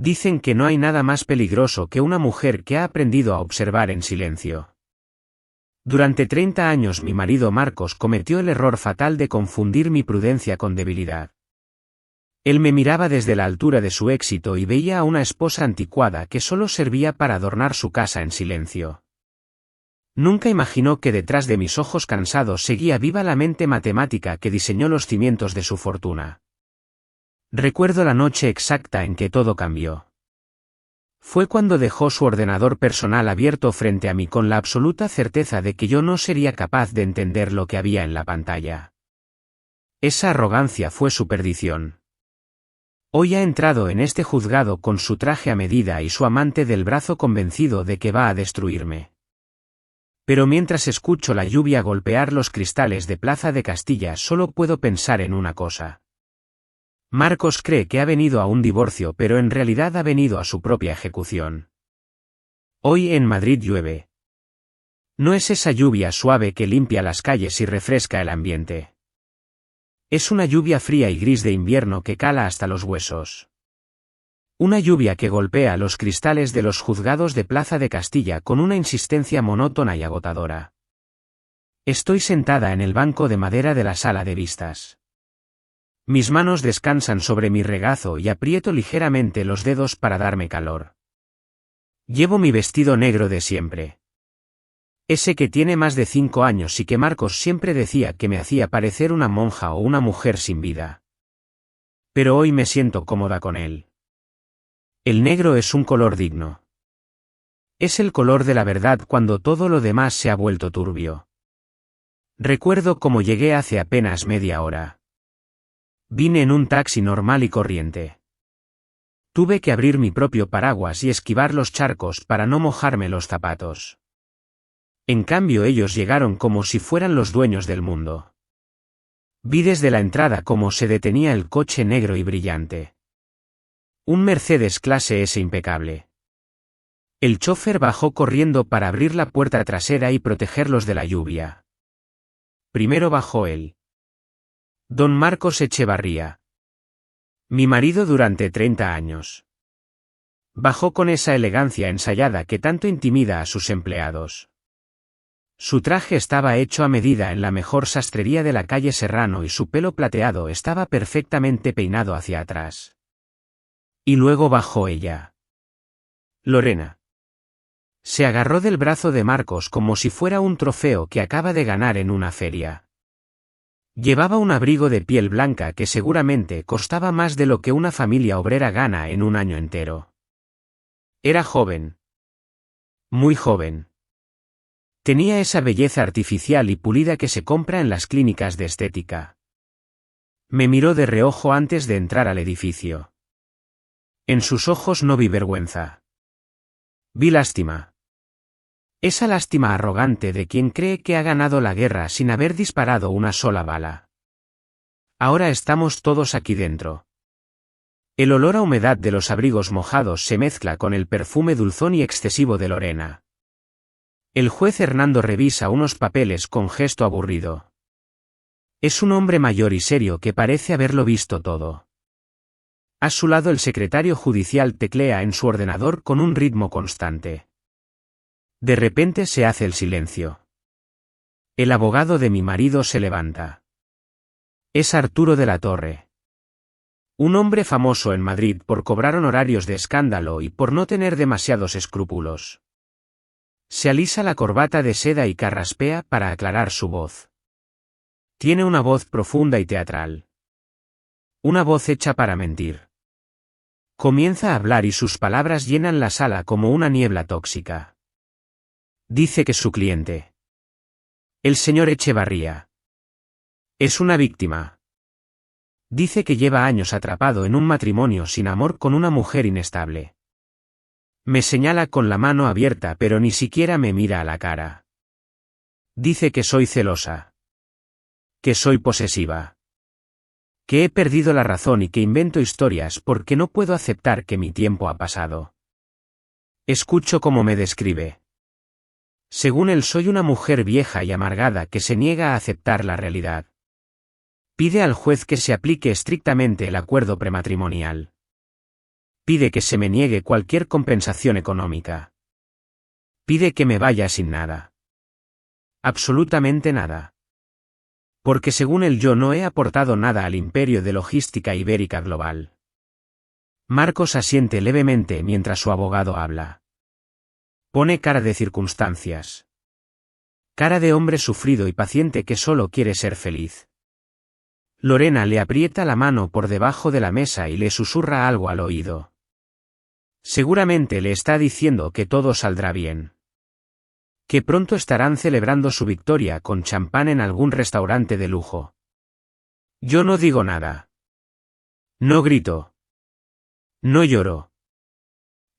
Dicen que no hay nada más peligroso que una mujer que ha aprendido a observar en silencio. Durante 30 años mi marido Marcos cometió el error fatal de confundir mi prudencia con debilidad. Él me miraba desde la altura de su éxito y veía a una esposa anticuada que solo servía para adornar su casa en silencio. Nunca imaginó que detrás de mis ojos cansados seguía viva la mente matemática que diseñó los cimientos de su fortuna. Recuerdo la noche exacta en que todo cambió. Fue cuando dejó su ordenador personal abierto frente a mí con la absoluta certeza de que yo no sería capaz de entender lo que había en la pantalla. Esa arrogancia fue su perdición. Hoy ha entrado en este juzgado con su traje a medida y su amante del brazo convencido de que va a destruirme. Pero mientras escucho la lluvia golpear los cristales de Plaza de Castilla solo puedo pensar en una cosa. Marcos cree que ha venido a un divorcio pero en realidad ha venido a su propia ejecución. Hoy en Madrid llueve. No es esa lluvia suave que limpia las calles y refresca el ambiente. Es una lluvia fría y gris de invierno que cala hasta los huesos. Una lluvia que golpea los cristales de los juzgados de Plaza de Castilla con una insistencia monótona y agotadora. Estoy sentada en el banco de madera de la sala de vistas. Mis manos descansan sobre mi regazo y aprieto ligeramente los dedos para darme calor. Llevo mi vestido negro de siempre. Ese que tiene más de 5 años y que Marcos siempre decía que me hacía parecer una monja o una mujer sin vida. Pero hoy me siento cómoda con él. El negro es un color digno. Es el color de la verdad cuando todo lo demás se ha vuelto turbio. Recuerdo cómo llegué hace apenas media hora. Vine en un taxi normal y corriente. Tuve que abrir mi propio paraguas y esquivar los charcos para no mojarme los zapatos. En cambio ellos llegaron como si fueran los dueños del mundo. Vi desde la entrada cómo se detenía el coche negro y brillante. Un Mercedes clase S impecable. El chófer bajó corriendo para abrir la puerta trasera y protegerlos de la lluvia. Primero bajó él. Don Marcos Echevarría. Mi marido durante 30 años. Bajó con esa elegancia ensayada que tanto intimida a sus empleados. Su traje estaba hecho a medida en la mejor sastrería de la calle Serrano y su pelo plateado estaba perfectamente peinado hacia atrás. Y luego bajó ella. Lorena. Se agarró del brazo de Marcos como si fuera un trofeo que acaba de ganar en una feria. Llevaba un abrigo de piel blanca que seguramente costaba más de lo que una familia obrera gana en un año entero. Era joven. Muy joven. Tenía esa belleza artificial y pulida que se compra en las clínicas de estética. Me miró de reojo antes de entrar al edificio. En sus ojos no vi vergüenza. Vi lástima. Esa lástima arrogante de quien cree que ha ganado la guerra sin haber disparado una sola bala. Ahora estamos todos aquí dentro. El olor a humedad de los abrigos mojados se mezcla con el perfume dulzón y excesivo de Lorena. El juez Hernando revisa unos papeles con gesto aburrido. Es un hombre mayor y serio que parece haberlo visto todo. A su lado el secretario judicial teclea en su ordenador con un ritmo constante. De repente se hace el silencio. El abogado de mi marido se levanta. Es Arturo de la Torre. Un hombre famoso en Madrid por cobrar honorarios de escándalo y por no tener demasiados escrúpulos. Se alisa la corbata de seda y carraspea para aclarar su voz. Tiene una voz profunda y teatral. Una voz hecha para mentir. Comienza a hablar y sus palabras llenan la sala como una niebla tóxica. Dice que su cliente, el señor Echevarría, es una víctima. Dice que lleva años atrapado en un matrimonio sin amor con una mujer inestable. Me señala con la mano abierta pero ni siquiera me mira a la cara. Dice que soy celosa. Que soy posesiva. Que he perdido la razón y que invento historias porque no puedo aceptar que mi tiempo ha pasado. Escucho cómo me describe. Según él soy una mujer vieja y amargada que se niega a aceptar la realidad. Pide al juez que se aplique estrictamente el acuerdo prematrimonial. Pide que se me niegue cualquier compensación económica. Pide que me vaya sin nada. Absolutamente nada. Porque según él yo no he aportado nada al imperio de logística ibérica global. Marcos asiente levemente mientras su abogado habla. Pone cara de circunstancias. Cara de hombre sufrido y paciente que solo quiere ser feliz. Lorena le aprieta la mano por debajo de la mesa y le susurra algo al oído. Seguramente le está diciendo que todo saldrá bien. Que pronto estarán celebrando su victoria con champán en algún restaurante de lujo. Yo no digo nada. No grito. No lloro.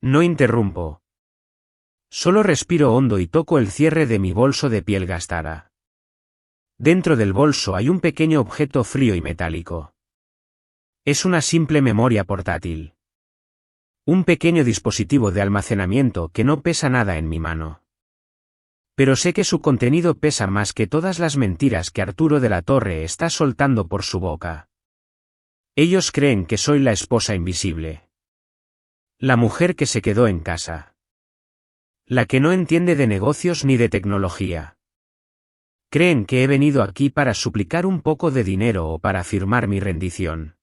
No interrumpo. Solo respiro hondo y toco el cierre de mi bolso de piel gastada. Dentro del bolso hay un pequeño objeto frío y metálico. Es una simple memoria portátil. Un pequeño dispositivo de almacenamiento que no pesa nada en mi mano. Pero sé que su contenido pesa más que todas las mentiras que Arturo de la Torre está soltando por su boca. Ellos creen que soy la esposa invisible. La mujer que se quedó en casa. La que no entiende de negocios ni de tecnología. Creen que he venido aquí para suplicar un poco de dinero o para firmar mi rendición.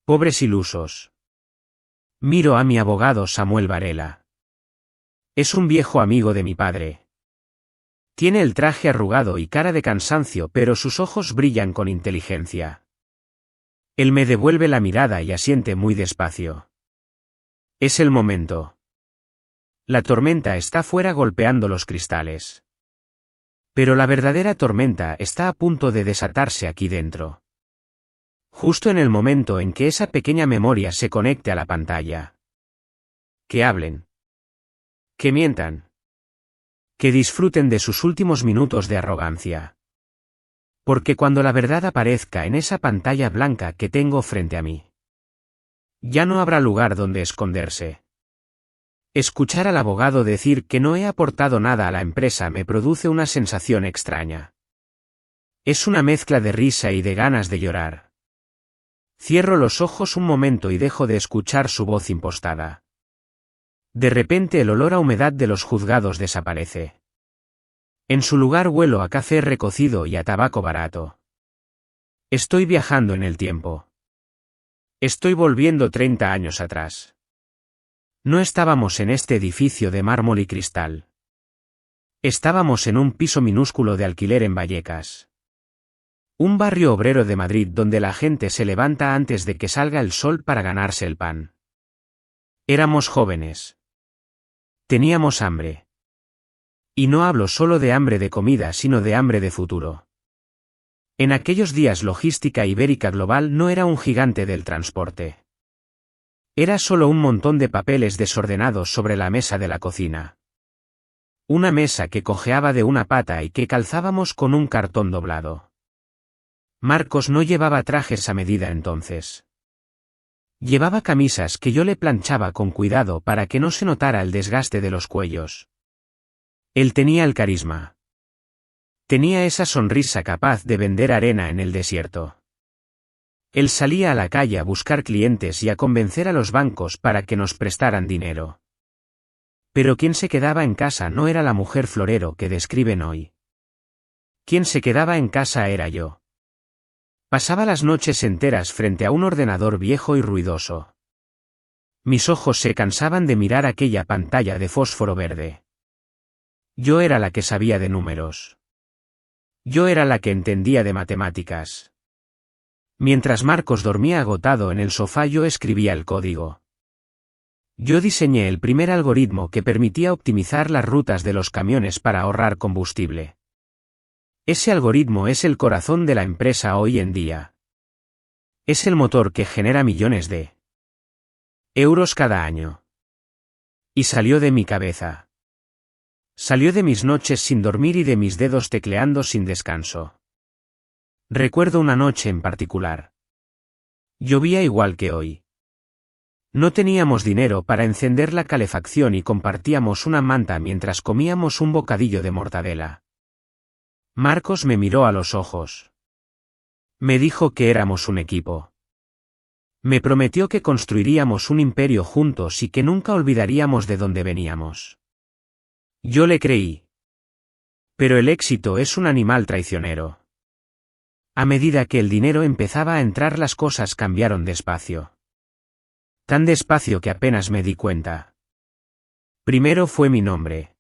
Pobres ilusos. Miro a mi abogado Samuel Varela. Es un viejo amigo de mi padre. Tiene el traje arrugado y cara de cansancio, pero sus ojos brillan con inteligencia. Él me devuelve la mirada y asiente muy despacio. Es el momento. La tormenta está fuera golpeando los cristales. Pero la verdadera tormenta está a punto de desatarse aquí dentro. Justo en el momento en que esa pequeña memoria se conecte a la pantalla. Que hablen. Que mientan. Que disfruten de sus últimos minutos de arrogancia. Porque cuando la verdad aparezca en esa pantalla blanca que tengo frente a mí, ya no habrá lugar donde esconderse. Escuchar al abogado decir que no he aportado nada a la empresa me produce una sensación extraña. Es una mezcla de risa y de ganas de llorar. Cierro los ojos un momento y dejo de escuchar su voz impostada. De repente el olor a humedad de los juzgados desaparece. En su lugar huelo a café recocido y a tabaco barato. Estoy viajando en el tiempo. Estoy volviendo 30 años atrás. No estábamos en este edificio de mármol y cristal. Estábamos en un piso minúsculo de alquiler en Vallecas. Un barrio obrero de Madrid donde la gente se levanta antes de que salga el sol para ganarse el pan. Éramos jóvenes. Teníamos hambre. Y no hablo solo de hambre de comida, sino de hambre de futuro. En aquellos días Logística Ibérica Global no era un gigante del transporte. Era solo un montón de papeles desordenados sobre la mesa de la cocina. Una mesa que cojeaba de una pata y que calzábamos con un cartón doblado. Marcos no llevaba trajes a medida entonces. Llevaba camisas que yo le planchaba con cuidado para que no se notara el desgaste de los cuellos. Él tenía el carisma. Tenía esa sonrisa capaz de vender arena en el desierto. Él salía a la calle a buscar clientes y a convencer a los bancos para que nos prestaran dinero. Pero quien se quedaba en casa no era la mujer florero que describen hoy. Quien se quedaba en casa era yo. Pasaba las noches enteras frente a un ordenador viejo y ruidoso. Mis ojos se cansaban de mirar aquella pantalla de fósforo verde. Yo era la que sabía de números. Yo era la que entendía de matemáticas. Mientras Marcos dormía agotado en el sofá, yo escribía el código. Yo diseñé el primer algoritmo que permitía optimizar las rutas de los camiones para ahorrar combustible. Ese algoritmo es el corazón de la empresa hoy en día. Es el motor que genera millones de euros cada año. Y salió de mi cabeza. Salió de mis noches sin dormir y de mis dedos tecleando sin descanso. Recuerdo una noche en particular. Llovía igual que hoy. No teníamos dinero para encender la calefacción y compartíamos una manta mientras comíamos un bocadillo de mortadela. Marcos me miró a los ojos. Me dijo que éramos un equipo. Me prometió que construiríamos un imperio juntos y que nunca olvidaríamos de dónde veníamos. Yo le creí. Pero el éxito es un animal traicionero. A medida que el dinero empezaba a entrar, las cosas cambiaron despacio. Tan despacio que apenas me di cuenta. Primero fue mi nombre.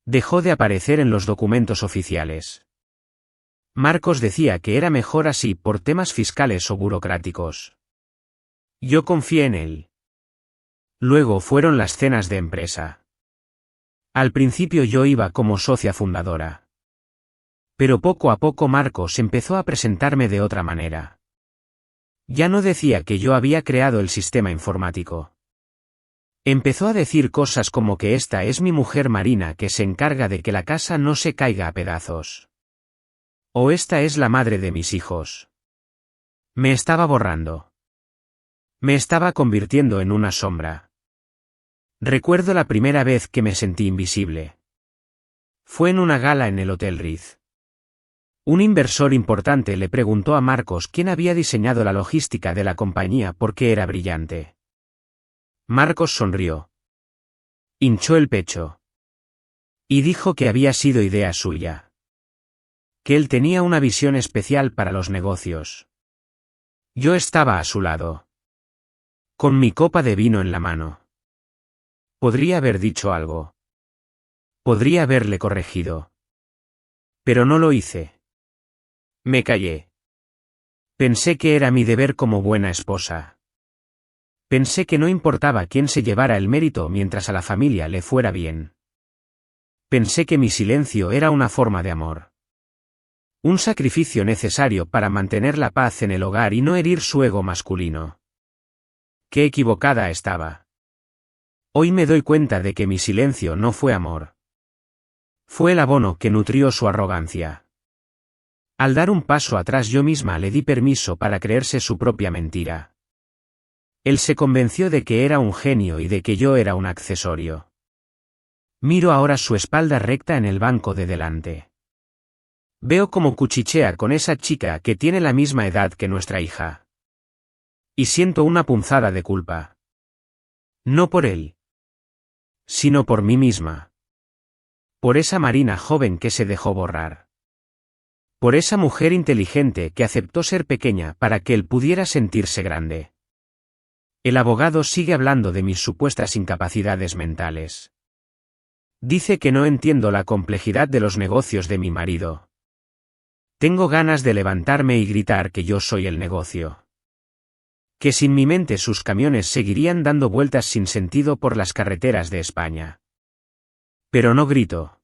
Dejó de aparecer en los documentos oficiales. Marcos decía que era mejor así por temas fiscales o burocráticos. Yo confié en él. Luego fueron las cenas de empresa. Al principio yo iba como socia fundadora. Pero poco a poco Marcos empezó a presentarme de otra manera. Ya no decía que yo había creado el sistema informático. Empezó a decir cosas como que esta es mi mujer Marina que se encarga de que la casa no se caiga a pedazos. O esta es la madre de mis hijos. Me estaba borrando. Me estaba convirtiendo en una sombra. Recuerdo la primera vez que me sentí invisible. Fue en una gala en el Hotel Ritz. Un inversor importante le preguntó a Marcos quién había diseñado la logística de la compañía porque era brillante. Marcos sonrió. Hinchó el pecho. Y dijo que había sido idea suya. Que él tenía una visión especial para los negocios. Yo estaba a su lado. Con mi copa de vino en la mano. Podría haber dicho algo. Podría haberle corregido. Pero no lo hice. Me callé. Pensé que era mi deber como buena esposa. Pensé que no importaba quién se llevara el mérito mientras a la familia le fuera bien. Pensé que mi silencio era una forma de amor. Un sacrificio necesario para mantener la paz en el hogar y no herir su ego masculino. Qué equivocada estaba. Hoy me doy cuenta de que mi silencio no fue amor. Fue el abono que nutrió su arrogancia. Al dar un paso atrás yo misma le di permiso para creerse su propia mentira. Él se convenció de que era un genio y de que yo era un accesorio. Miro ahora su espalda recta en el banco de delante. Veo cómo cuchichea con esa chica que tiene la misma edad que nuestra hija. Y siento una punzada de culpa. No por él. Sino por mí misma. Por esa Marina joven que se dejó borrar. Por esa mujer inteligente que aceptó ser pequeña para que él pudiera sentirse grande. El abogado sigue hablando de mis supuestas incapacidades mentales. Dice que no entiendo la complejidad de los negocios de mi marido. Tengo ganas de levantarme y gritar que yo soy el negocio. Que sin mi mente sus camiones seguirían dando vueltas sin sentido por las carreteras de España. Pero no grito.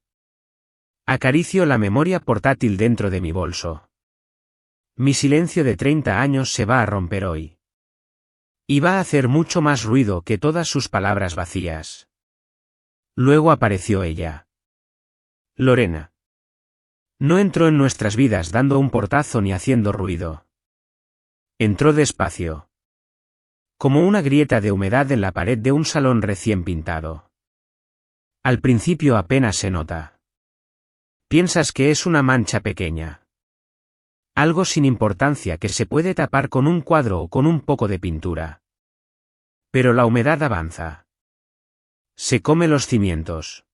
Acaricio la memoria portátil dentro de mi bolso. Mi silencio de 30 años se va a romper hoy. Y va a hacer mucho más ruido que todas sus palabras vacías. Luego apareció ella. Lorena. No entró en nuestras vidas dando un portazo ni haciendo ruido. Entró despacio. Como una grieta de humedad en la pared de un salón recién pintado. Al principio apenas se nota. Piensas que es una mancha pequeña. Algo sin importancia que se puede tapar con un cuadro o con un poco de pintura. Pero la humedad avanza. Se come los cimientos.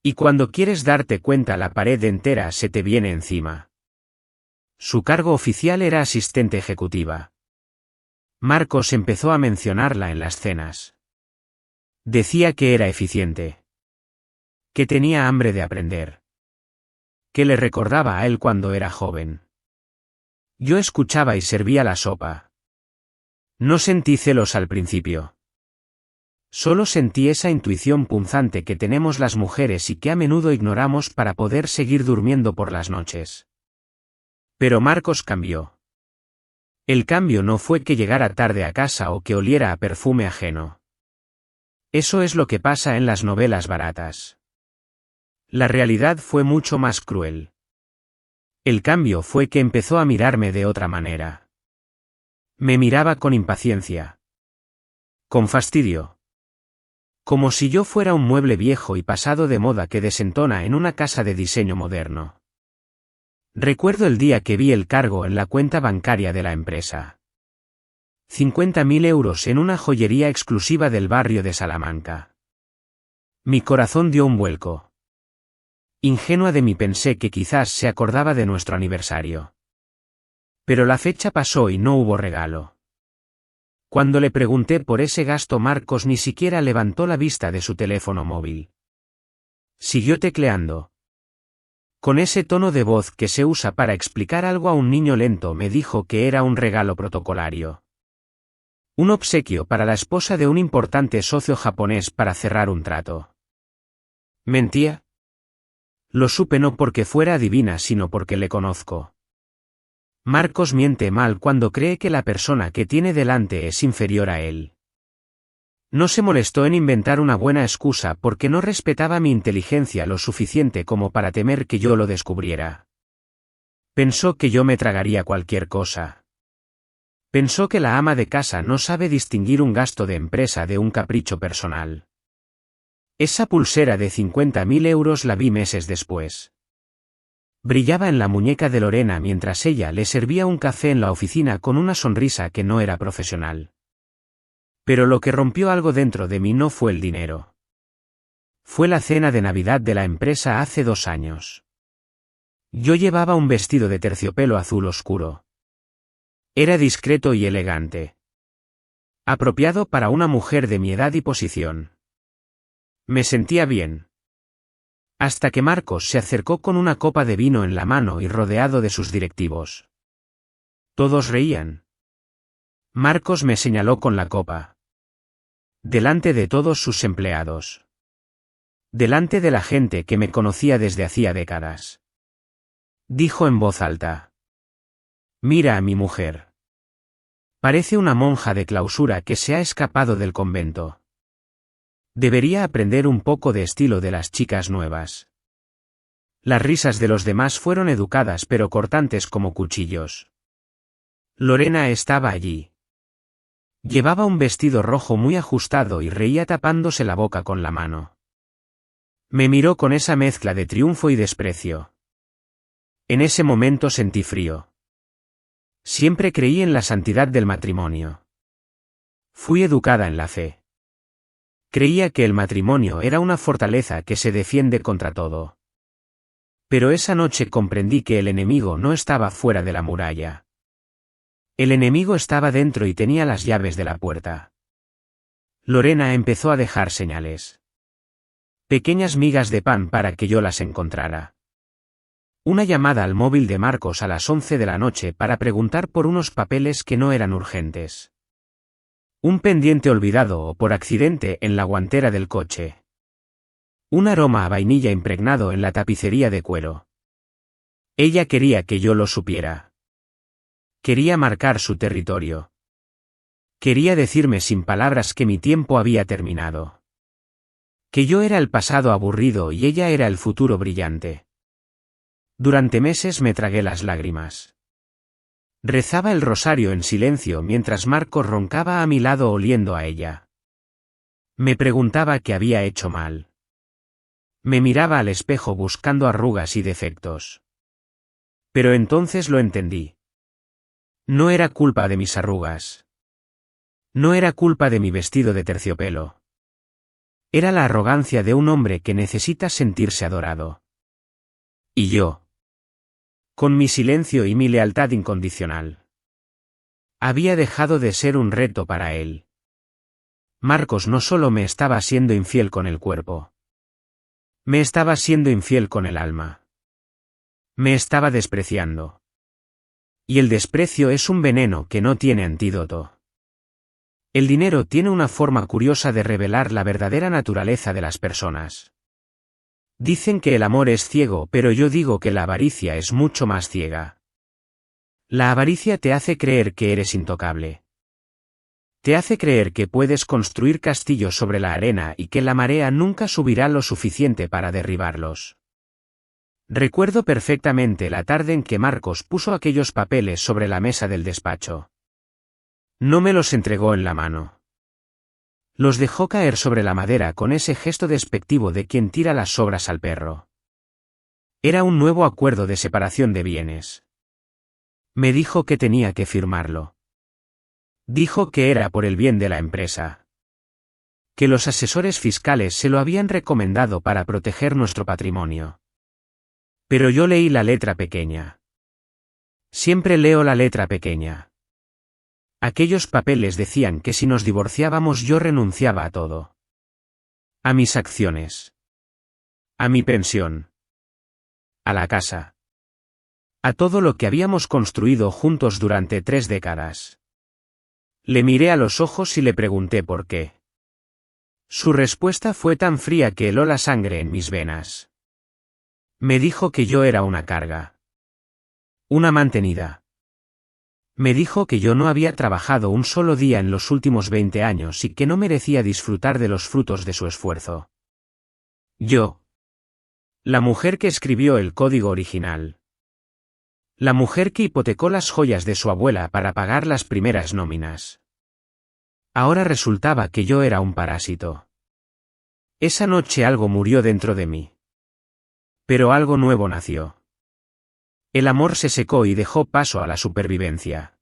Y cuando quieres darte cuenta la pared entera se te viene encima. Su cargo oficial era asistente ejecutiva. Marcos empezó a mencionarla en las cenas. Decía que era eficiente. Que tenía hambre de aprender. Que le recordaba a él cuando era joven. Yo escuchaba y servía la sopa. No sentí celos al principio. Solo sentí esa intuición punzante que tenemos las mujeres y que a menudo ignoramos para poder seguir durmiendo por las noches. Pero Marcos cambió. El cambio no fue que llegara tarde a casa o que oliera a perfume ajeno. Eso es lo que pasa en las novelas baratas. La realidad fue mucho más cruel. El cambio fue que empezó a mirarme de otra manera. Me miraba con impaciencia. Con fastidio. Como si yo fuera un mueble viejo y pasado de moda que desentona en una casa de diseño moderno. Recuerdo el día que vi el cargo en la cuenta bancaria de la empresa. 50.000 euros en una joyería exclusiva del barrio de Salamanca. Mi corazón dio un vuelco. Ingenua de mí pensé que quizás se acordaba de nuestro aniversario. Pero la fecha pasó y no hubo regalo. Cuando le pregunté por ese gasto, Marcos ni siquiera levantó la vista de su teléfono móvil. Siguió tecleando. Con ese tono de voz que se usa para explicar algo a un niño lento, me dijo que era un regalo protocolario. Un obsequio para la esposa de un importante socio japonés para cerrar un trato. ¿Mentía? Lo supe no porque fuera adivina, sino porque le conozco. Marcos miente mal cuando cree que la persona que tiene delante es inferior a él. No se molestó en inventar una buena excusa porque no respetaba mi inteligencia lo suficiente como para temer que yo lo descubriera. Pensó que yo me tragaría cualquier cosa. Pensó que la ama de casa no sabe distinguir un gasto de empresa de un capricho personal. Esa pulsera de 50.000 euros la vi meses después. Brillaba en la muñeca de Lorena mientras ella le servía un café en la oficina con una sonrisa que no era profesional. Pero lo que rompió algo dentro de mí no fue el dinero. Fue la cena de Navidad de la empresa hace 2 años. Yo llevaba un vestido de terciopelo azul oscuro. Era discreto y elegante. Apropiado para una mujer de mi edad y posición. Me sentía bien. Hasta que Marcos se acercó con una copa de vino en la mano y rodeado de sus directivos. Todos reían. Marcos me señaló con la copa. Delante de todos sus empleados. Delante de la gente que me conocía desde hacía décadas. Dijo en voz alta. Mira a mi mujer. Parece una monja de clausura que se ha escapado del convento. Debería aprender un poco de estilo de las chicas nuevas. Las risas de los demás fueron educadas pero cortantes como cuchillos. Lorena estaba allí. Llevaba un vestido rojo muy ajustado y reía tapándose la boca con la mano. Me miró con esa mezcla de triunfo y desprecio. En ese momento sentí frío. Siempre creí en la santidad del matrimonio. Fui educada en la fe. Creía que el matrimonio era una fortaleza que se defiende contra todo. Pero esa noche comprendí que el enemigo no estaba fuera de la muralla. El enemigo estaba dentro y tenía las llaves de la puerta. Lorena empezó a dejar señales. Pequeñas migas de pan para que yo las encontrara. Una llamada al móvil de Marcos a las 11 de la noche para preguntar por unos papeles que no eran urgentes. Un pendiente olvidado o por accidente en la guantera del coche. Un aroma a vainilla impregnado en la tapicería de cuero. Ella quería que yo lo supiera. Quería marcar su territorio. Quería decirme sin palabras que mi tiempo había terminado. Que yo era el pasado aburrido y ella era el futuro brillante. Durante meses me tragué las lágrimas. Rezaba el rosario en silencio mientras Marcos roncaba a mi lado oliendo a ella. Me preguntaba qué había hecho mal. Me miraba al espejo buscando arrugas y defectos. Pero entonces lo entendí. No era culpa de mis arrugas. No era culpa de mi vestido de terciopelo. Era la arrogancia de un hombre que necesita sentirse adorado. Y yo. Con mi silencio y mi lealtad incondicional. Había dejado de ser un reto para él. Marcos no solo me estaba siendo infiel con el cuerpo. Me estaba siendo infiel con el alma. Me estaba despreciando. Y el desprecio es un veneno que no tiene antídoto. El dinero tiene una forma curiosa de revelar la verdadera naturaleza de las personas. Dicen que el amor es ciego, pero yo digo que la avaricia es mucho más ciega. La avaricia te hace creer que eres intocable. Te hace creer que puedes construir castillos sobre la arena y que la marea nunca subirá lo suficiente para derribarlos. Recuerdo perfectamente la tarde en que Marcos puso aquellos papeles sobre la mesa del despacho. No me los entregó en la mano. Los dejó caer sobre la madera con ese gesto despectivo de quien tira las sobras al perro. Era un nuevo acuerdo de separación de bienes. Me dijo que tenía que firmarlo. Dijo que era por el bien de la empresa. Que los asesores fiscales se lo habían recomendado para proteger nuestro patrimonio. Pero yo leí la letra pequeña. Siempre leo la letra pequeña. Aquellos papeles decían que si nos divorciábamos yo renunciaba a todo. A mis acciones. A mi pensión. A la casa. A todo lo que habíamos construido juntos durante 3 décadas. Le miré a los ojos y le pregunté por qué. Su respuesta fue tan fría que heló la sangre en mis venas. Me dijo que yo era una carga. Una mantenida. Me dijo que yo no había trabajado un solo día en los últimos 20 años y que no merecía disfrutar de los frutos de su esfuerzo. Yo. La mujer que escribió el código original. La mujer que hipotecó las joyas de su abuela para pagar las primeras nóminas. Ahora resultaba que yo era un parásito. Esa noche algo murió dentro de mí. Pero algo nuevo nació. El amor se secó y dejó paso a la supervivencia.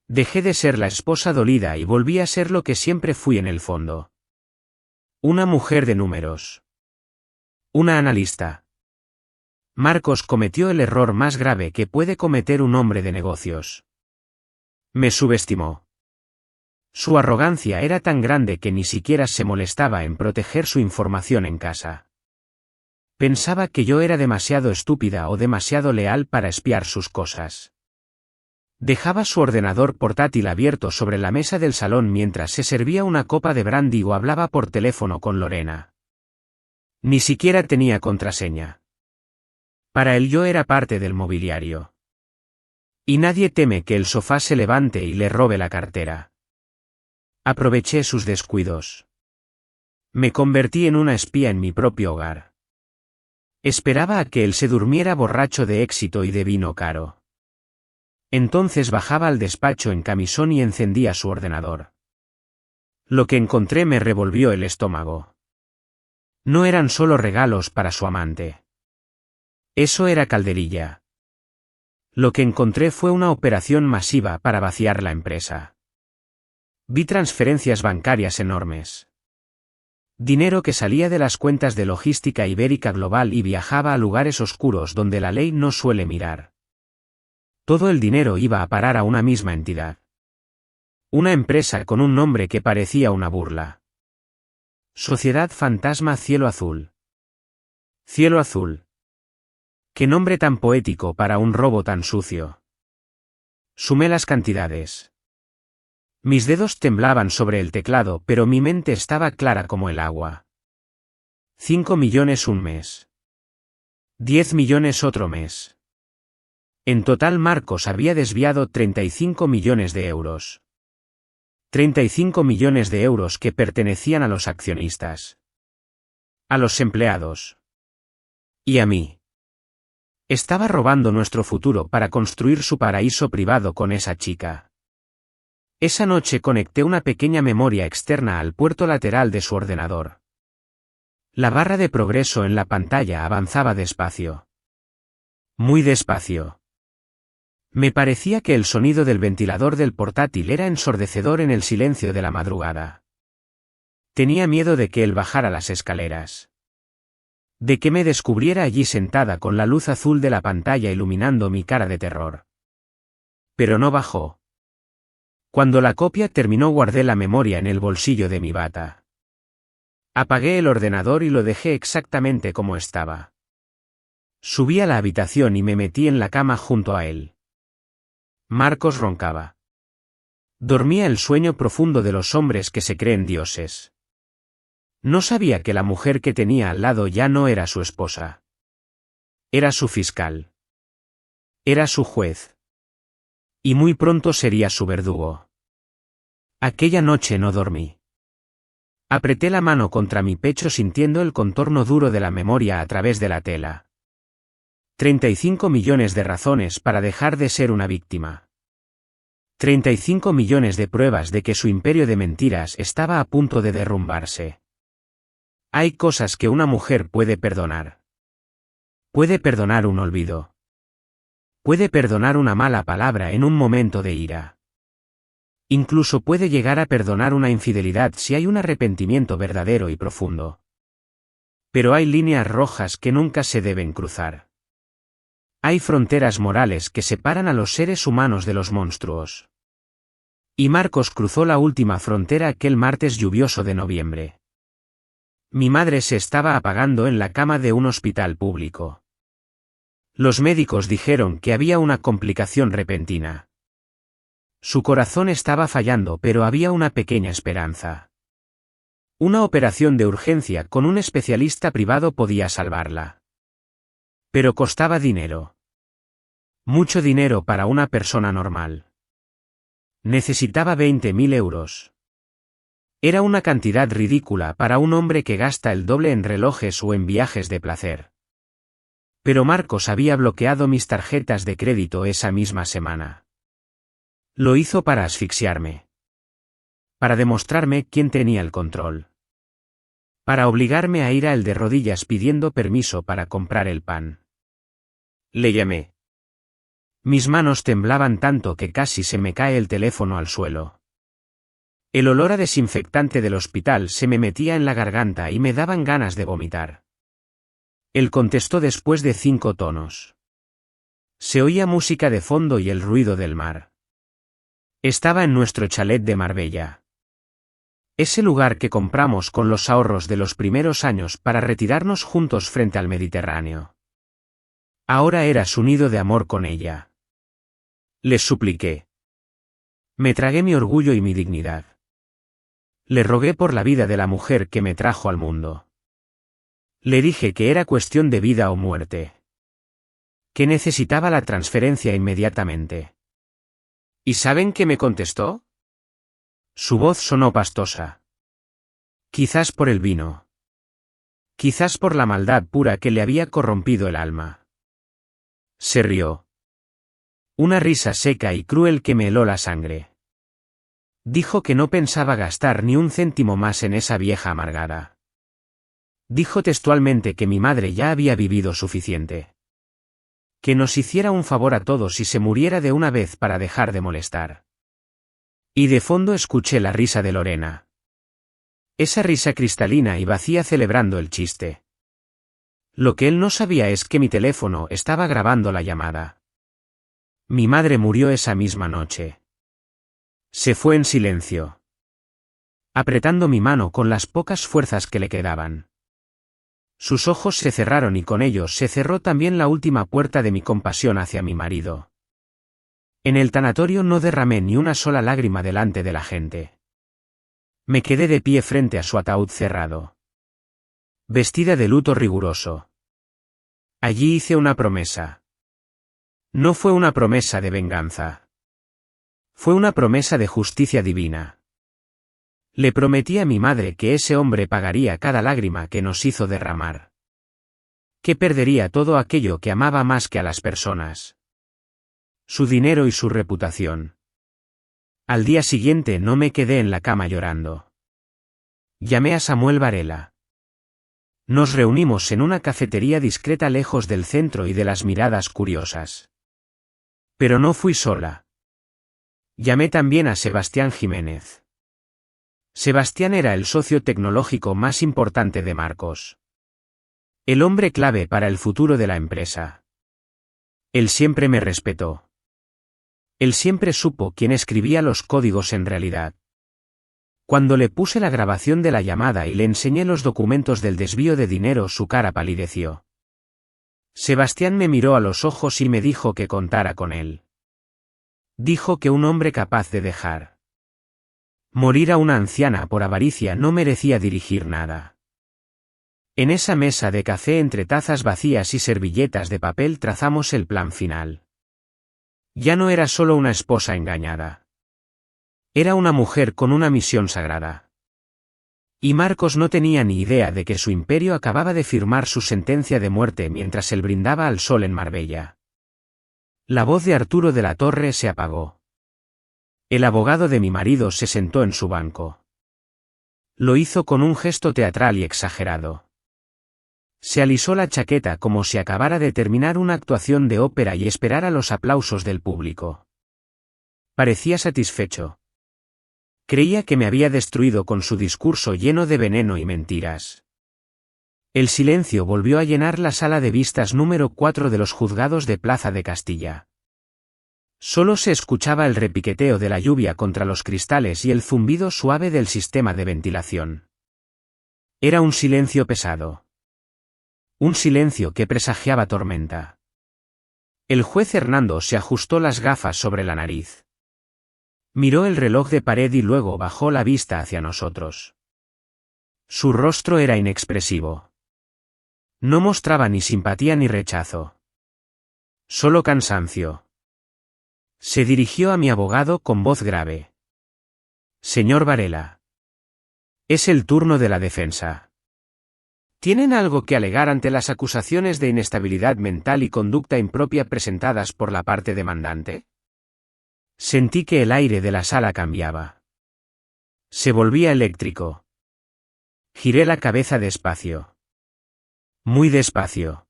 Dejé de ser la esposa dolida y volví a ser lo que siempre fui en el fondo. Una mujer de números. Una analista. Marcos cometió el error más grave que puede cometer un hombre de negocios. Me subestimó. Su arrogancia era tan grande que ni siquiera se molestaba en proteger su información en casa. Pensaba que yo era demasiado estúpida o demasiado leal para espiar sus cosas. Dejaba su ordenador portátil abierto sobre la mesa del salón mientras se servía una copa de brandy o hablaba por teléfono con Lorena. Ni siquiera tenía contraseña. Para él yo era parte del mobiliario. Y nadie teme que el sofá se levante y le robe la cartera. Aproveché sus descuidos. Me convertí en una espía en mi propio hogar. Esperaba a que él se durmiera borracho de éxito y de vino caro. Entonces bajaba al despacho en camisón y encendía su ordenador. Lo que encontré me revolvió el estómago. No eran solo regalos para su amante. Eso era calderilla. Lo que encontré fue una operación masiva para vaciar la empresa. Vi transferencias bancarias enormes. Dinero que salía de las cuentas de logística ibérica global y viajaba a lugares oscuros donde la ley no suele mirar. Todo el dinero iba a parar a una misma entidad. Una empresa con un nombre que parecía una burla. Sociedad Fantasma Cielo Azul. Cielo Azul. Qué nombre tan poético para un robo tan sucio. Sumé las cantidades. Mis dedos temblaban sobre el teclado, pero mi mente estaba clara como el agua. 5 millones un mes. 10 millones otro mes. En total Marcos había desviado 35 millones de euros. 35 millones de euros que pertenecían a los accionistas. A los empleados. Y a mí. Estaba robando nuestro futuro para construir su paraíso privado con esa chica. Esa noche conecté una pequeña memoria externa al puerto lateral de su ordenador. La barra de progreso en la pantalla avanzaba despacio. Muy despacio. Me parecía que el sonido del ventilador del portátil era ensordecedor en el silencio de la madrugada. Tenía miedo de que él bajara las escaleras. De que me descubriera allí sentada con la luz azul de la pantalla iluminando mi cara de terror. Pero no bajó. Cuando la copia terminó guardé la memoria en el bolsillo de mi bata. Apagué el ordenador y lo dejé exactamente como estaba. Subí a la habitación y me metí en la cama junto a él. Marcos roncaba. Dormía el sueño profundo de los hombres que se creen dioses. No sabía que la mujer que tenía al lado ya no era su esposa. Era su fiscal. Era su juez. Y muy pronto sería su verdugo. Aquella noche no dormí. Apreté la mano contra mi pecho sintiendo el contorno duro de la memoria a través de la tela. 35 millones de razones para dejar de ser una víctima. 35 millones de pruebas de que su imperio de mentiras estaba a punto de derrumbarse. Hay cosas que una mujer puede perdonar. Puede perdonar un olvido. Puede perdonar una mala palabra en un momento de ira. Incluso puede llegar a perdonar una infidelidad si hay un arrepentimiento verdadero y profundo. Pero hay líneas rojas que nunca se deben cruzar. Hay fronteras morales que separan a los seres humanos de los monstruos. Y Marcos cruzó la última frontera aquel martes lluvioso de noviembre. Mi madre se estaba apagando en la cama de un hospital público. Los médicos dijeron que había una complicación repentina. Su corazón estaba fallando, pero había una pequeña esperanza. Una operación de urgencia con un especialista privado podía salvarla. Pero costaba dinero. Mucho dinero para una persona normal. Necesitaba 20.000 euros. Era una cantidad ridícula para un hombre que gasta el doble en relojes o en viajes de placer. Pero Marcos había bloqueado mis tarjetas de crédito esa misma semana. Lo hizo para asfixiarme. Para demostrarme quién tenía el control. Para obligarme a ir a él de rodillas pidiendo permiso para comprar el pan. Le llamé. Mis manos temblaban tanto que casi se me cae el teléfono al suelo. El olor a desinfectante del hospital se me metía en la garganta y me daban ganas de vomitar. Él contestó después de 5 tonos. Se oía música de fondo y el ruido del mar. Estaba en nuestro chalet de Marbella. Ese lugar que compramos con los ahorros de los primeros años para retirarnos juntos frente al Mediterráneo. Ahora era su nido de amor con ella. Les supliqué. Me tragué mi orgullo y mi dignidad. Le rogué por la vida de la mujer que me trajo al mundo. Le dije que era cuestión de vida o muerte. Que necesitaba la transferencia inmediatamente. ¿Y saben qué me contestó? Su voz sonó pastosa. Quizás por el vino. Quizás por la maldad pura que le había corrompido el alma. Se rió. Una risa seca y cruel que me heló la sangre. Dijo que no pensaba gastar ni un céntimo más en esa vieja amargada. Dijo textualmente que mi madre ya había vivido suficiente. Que nos hiciera un favor a todos y se muriera de una vez para dejar de molestar. Y de fondo escuché la risa de Lorena. Esa risa cristalina y vacía celebrando el chiste. Lo que él no sabía es que mi teléfono estaba grabando la llamada. Mi madre murió esa misma noche. Se fue en silencio. Apretando mi mano con las pocas fuerzas que le quedaban. Sus ojos se cerraron y con ellos se cerró también la última puerta de mi compasión hacia mi marido. En el tanatorio no derramé ni una sola lágrima delante de la gente. Me quedé de pie frente a su ataúd cerrado. Vestida de luto riguroso. Allí hice una promesa. No fue una promesa de venganza. Fue una promesa de justicia divina. Le prometí a mi madre que ese hombre pagaría cada lágrima que nos hizo derramar. Que perdería todo aquello que amaba más que a las personas. Su dinero y su reputación. Al día siguiente no me quedé en la cama llorando. Llamé a Samuel Varela. Nos reunimos en una cafetería discreta lejos del centro y de las miradas curiosas. Pero no fui sola. Llamé también a Sebastián Jiménez. Sebastián era el socio tecnológico más importante de Marcos. El hombre clave para el futuro de la empresa. Él siempre me respetó. Él siempre supo quién escribía los códigos en realidad. Cuando le puse la grabación de la llamada y le enseñé los documentos del desvío de dinero, su cara palideció. Sebastián me miró a los ojos y me dijo que contara con él. Dijo que un hombre capaz de dejar morir a una anciana por avaricia no merecía dirigir nada. En esa mesa de café entre tazas vacías y servilletas de papel trazamos el plan final. Ya no era solo una esposa engañada. Era una mujer con una misión sagrada. Y Marcos no tenía ni idea de que su imperio acababa de firmar su sentencia de muerte mientras él brindaba al sol en Marbella. La voz de Arturo de la Torre se apagó. El abogado de mi marido se sentó en su banco. Lo hizo con un gesto teatral y exagerado. Se alisó la chaqueta como si acabara de terminar una actuación de ópera y esperara los aplausos del público. Parecía satisfecho. Creía que me había destruido con su discurso lleno de veneno y mentiras. El silencio volvió a llenar la sala de vistas número 4 de los juzgados de Plaza de Castilla. Solo se escuchaba el repiqueteo de la lluvia contra los cristales y el zumbido suave del sistema de ventilación. Era un silencio pesado. Un silencio que presagiaba tormenta. El juez Hernando se ajustó las gafas sobre la nariz. Miró el reloj de pared y luego bajó la vista hacia nosotros. Su rostro era inexpresivo. No mostraba ni simpatía ni rechazo. Solo cansancio. Se dirigió a mi abogado con voz grave. Señor Varela. Es el turno de la defensa. ¿Tienen algo que alegar ante las acusaciones de inestabilidad mental y conducta impropia presentadas por la parte demandante? Sentí que el aire de la sala cambiaba. Se volvía eléctrico. Giré la cabeza despacio. Muy despacio.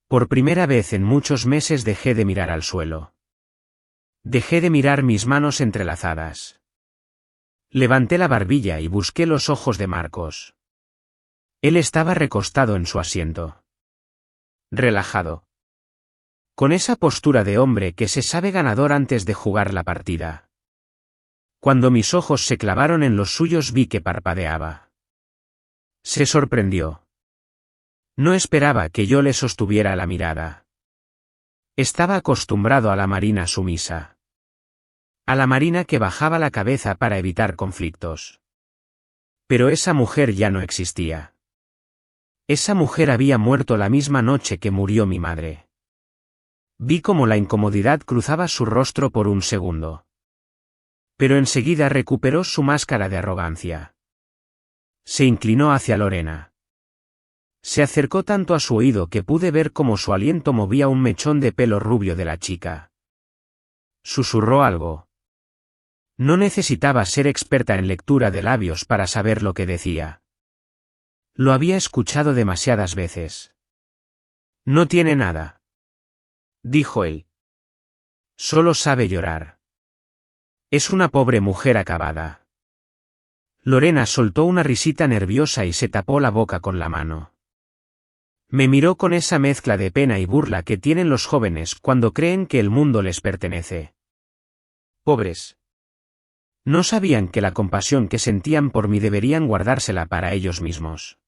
Por primera vez en muchos meses dejé de mirar al suelo. Dejé de mirar mis manos entrelazadas. Levanté la barbilla y busqué los ojos de Marcos. Él estaba recostado en su asiento. Relajado. Con esa postura de hombre que se sabe ganador antes de jugar la partida. Cuando mis ojos se clavaron en los suyos vi que parpadeaba. Se sorprendió. No esperaba que yo le sostuviera la mirada. Estaba acostumbrado a la Marina sumisa. A la Marina que bajaba la cabeza para evitar conflictos. Pero esa mujer ya no existía. Esa mujer había muerto la misma noche que murió mi madre. Vi cómo la incomodidad cruzaba su rostro por un segundo. Pero enseguida recuperó su máscara de arrogancia. Se inclinó hacia Lorena. Se acercó tanto a su oído que pude ver cómo su aliento movía un mechón de pelo rubio de la chica. Susurró algo. No necesitaba ser experta en lectura de labios para saber lo que decía. Lo había escuchado demasiadas veces. No tiene nada, dijo él. Solo sabe llorar. Es una pobre mujer acabada. Lorena soltó una risita nerviosa y se tapó la boca con la mano. Me miró con esa mezcla de pena y burla que tienen los jóvenes cuando creen que el mundo les pertenece. Pobres. No sabían que la compasión que sentían por mí deberían guardársela para ellos mismos.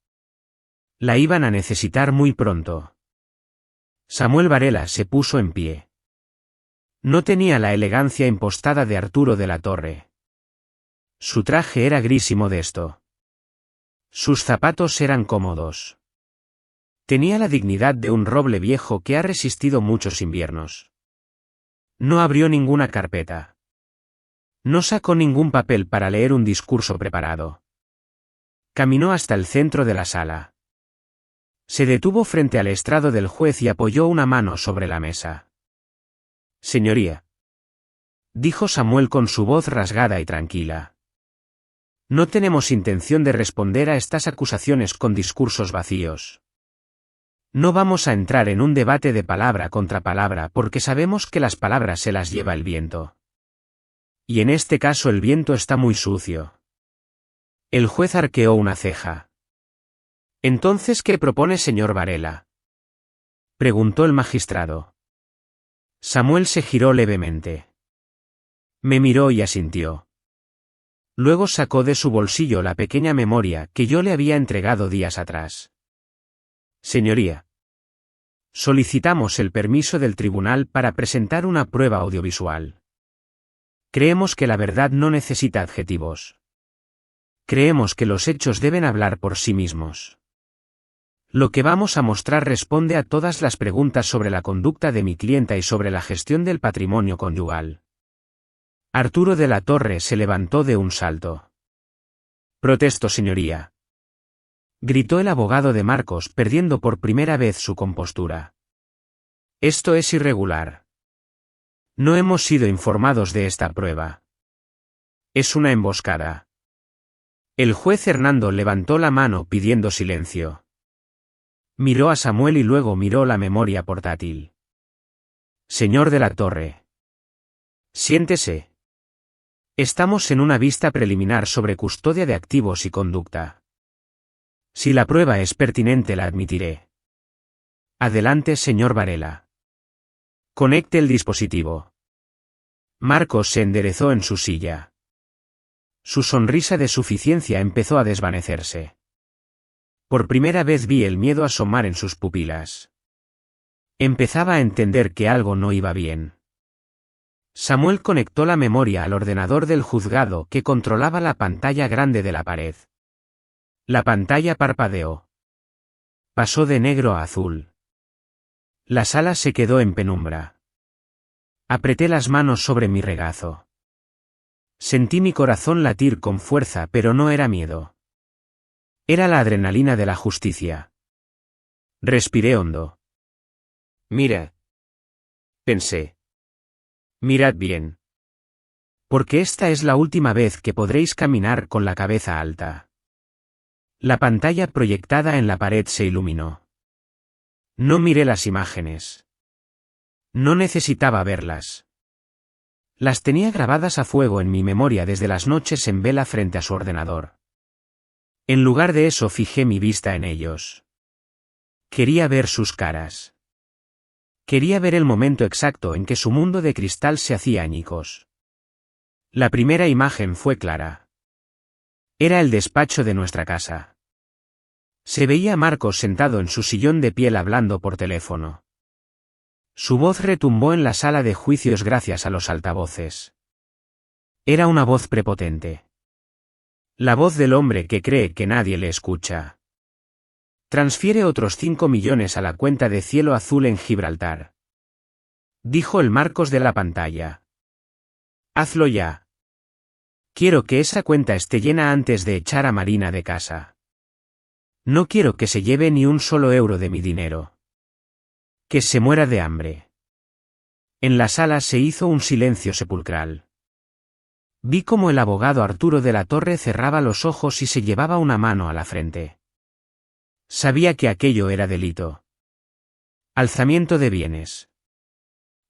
La iban a necesitar muy pronto. Samuel Varela se puso en pie. No tenía la elegancia impostada de Arturo de la Torre. Su traje era gris y modesto. Sus zapatos eran cómodos. Tenía la dignidad de un roble viejo que ha resistido muchos inviernos. No abrió ninguna carpeta. No sacó ningún papel para leer un discurso preparado. Caminó hasta el centro de la sala. Se detuvo frente al estrado del juez y apoyó una mano sobre la mesa. Señoría, dijo Samuel con su voz rasgada y tranquila. No tenemos intención de responder a estas acusaciones con discursos vacíos. No vamos a entrar en un debate de palabra contra palabra porque sabemos que las palabras se las lleva el viento. Y en este caso el viento está muy sucio. El juez arqueó una ceja. Entonces, ¿qué propone señor Varela? Preguntó el magistrado. Samuel se giró levemente. Me miró y asintió. Luego sacó de su bolsillo la pequeña memoria que yo le había entregado días atrás. Señoría. Solicitamos el permiso del tribunal para presentar una prueba audiovisual. Creemos que la verdad no necesita adjetivos. Creemos que los hechos deben hablar por sí mismos. Lo que vamos a mostrar responde a todas las preguntas sobre la conducta de mi clienta y sobre la gestión del patrimonio conyugal. Arturo de la Torre se levantó de un salto. Protesto, señoría. Gritó el abogado de Marcos, perdiendo por primera vez su compostura. Esto es irregular. No hemos sido informados de esta prueba. Es una emboscada. El juez Hernando levantó la mano pidiendo silencio. Miró a Samuel y luego miró la memoria portátil. Señor de la Torre. Siéntese. Estamos en una vista preliminar sobre custodia de activos y conducta. Si la prueba es pertinente la admitiré. Adelante, señor Varela. Conecte el dispositivo. Marcos se enderezó en su silla. Su sonrisa de suficiencia empezó a desvanecerse. Por primera vez vi el miedo asomar en sus pupilas. Empezaba a entender que algo no iba bien. Samuel conectó la memoria al ordenador del juzgado que controlaba la pantalla grande de la pared. La pantalla parpadeó. Pasó de negro a azul. La sala se quedó en penumbra. Apreté las manos sobre mi regazo. Sentí mi corazón latir con fuerza, pero no era miedo. Era la adrenalina de la justicia. Respiré hondo. Mira. Pensé. Mirad bien. Porque esta es la última vez que podréis caminar con la cabeza alta. La pantalla proyectada en la pared se iluminó. No miré las imágenes. No necesitaba verlas. Las tenía grabadas a fuego en mi memoria desde las noches en vela frente a su ordenador. En lugar de eso fijé mi vista en ellos. Quería ver sus caras. Quería ver el momento exacto en que su mundo de cristal se hacía añicos. La primera imagen fue clara. Era el despacho de nuestra casa. Se veía a Marcos sentado en su sillón de piel hablando por teléfono. Su voz retumbó en la sala de juicios gracias a los altavoces. Era una voz prepotente. La voz del hombre que cree que nadie le escucha. Transfiere otros 5 millones a la cuenta de Cielo Azul en Gibraltar. Dijo el Marcos de la pantalla. Hazlo ya. Quiero que esa cuenta esté llena antes de echar a Marina de casa. No quiero que se lleve ni un solo euro de mi dinero. Que se muera de hambre. En la sala se hizo un silencio sepulcral. Vi cómo el abogado Arturo de la Torre cerraba los ojos y se llevaba una mano a la frente. Sabía que aquello era delito. Alzamiento de bienes.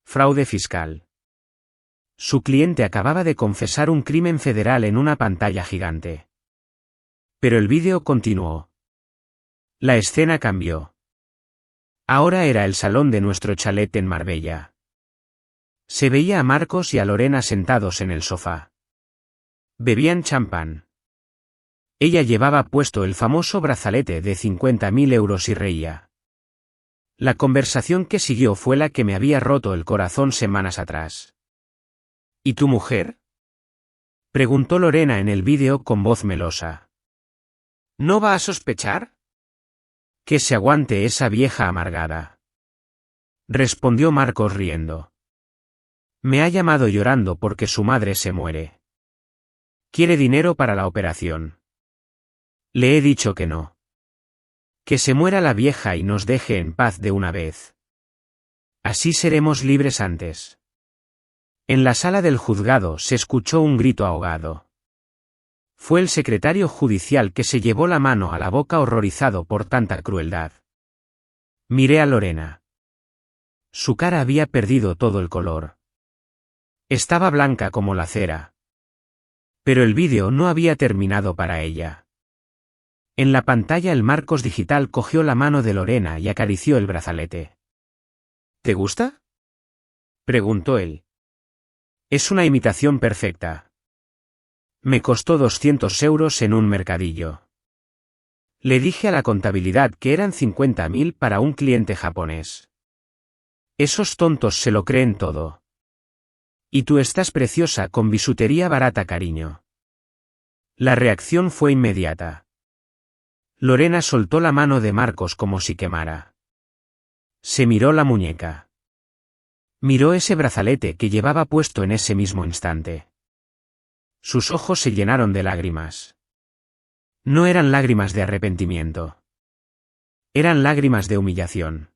Fraude fiscal. Su cliente acababa de confesar un crimen federal en una pantalla gigante. Pero el vídeo continuó. La escena cambió. Ahora era el salón de nuestro chalet en Marbella. Se veía a Marcos y a Lorena sentados en el sofá. Bebían champán. Ella llevaba puesto el famoso brazalete de 50.000 euros y reía. La conversación que siguió fue la que me había roto el corazón semanas atrás. ¿Y tu mujer? Preguntó Lorena en el vídeo con voz melosa. ¿No va a sospechar? Que se aguante esa vieja amargada. Respondió Marcos riendo. Me ha llamado llorando porque su madre se muere. Quiere dinero para la operación. Le he dicho que no. Que se muera la vieja y nos deje en paz de una vez. Así seremos libres antes. En la sala del juzgado se escuchó un grito ahogado. Fue el secretario judicial que se llevó la mano a la boca horrorizado por tanta crueldad. Miré a Lorena. Su cara había perdido todo el color. Estaba blanca como la cera. Pero el vídeo no había terminado para ella. En la pantalla el Marcos digital cogió la mano de Lorena y acarició el brazalete. ¿Te gusta? Preguntó él. Es una imitación perfecta. Me costó 200 euros en un mercadillo. Le dije a la contabilidad que eran 50.000 para un cliente japonés. Esos tontos se lo creen todo. Y tú estás preciosa con bisutería barata, cariño. La reacción fue inmediata. Lorena soltó la mano de Marcos como si quemara. Se miró la muñeca. Miró ese brazalete que llevaba puesto en ese mismo instante. Sus ojos se llenaron de lágrimas. No eran lágrimas de arrepentimiento. Eran lágrimas de humillación.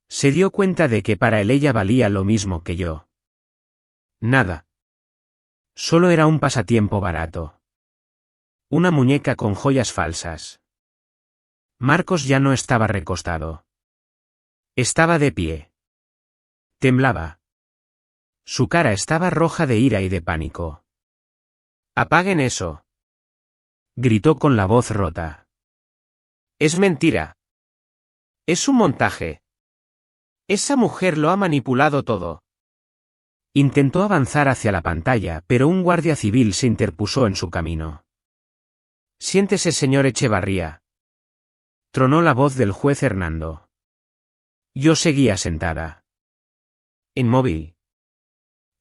Se dio cuenta de que para él ella valía lo mismo que yo. Nada. Solo era un pasatiempo barato. Una muñeca con joyas falsas. Marcos ya no estaba recostado. Estaba de pie. Temblaba. Su cara estaba roja de ira y de pánico. Apaguen eso, gritó con la voz rota. Es mentira. Es un montaje. Esa mujer lo ha manipulado todo. Intentó avanzar hacia la pantalla, pero un guardia civil se interpuso en su camino. Siéntese, señor Echevarría. Tronó la voz del juez Hernando. Yo seguía sentada. Inmóvil.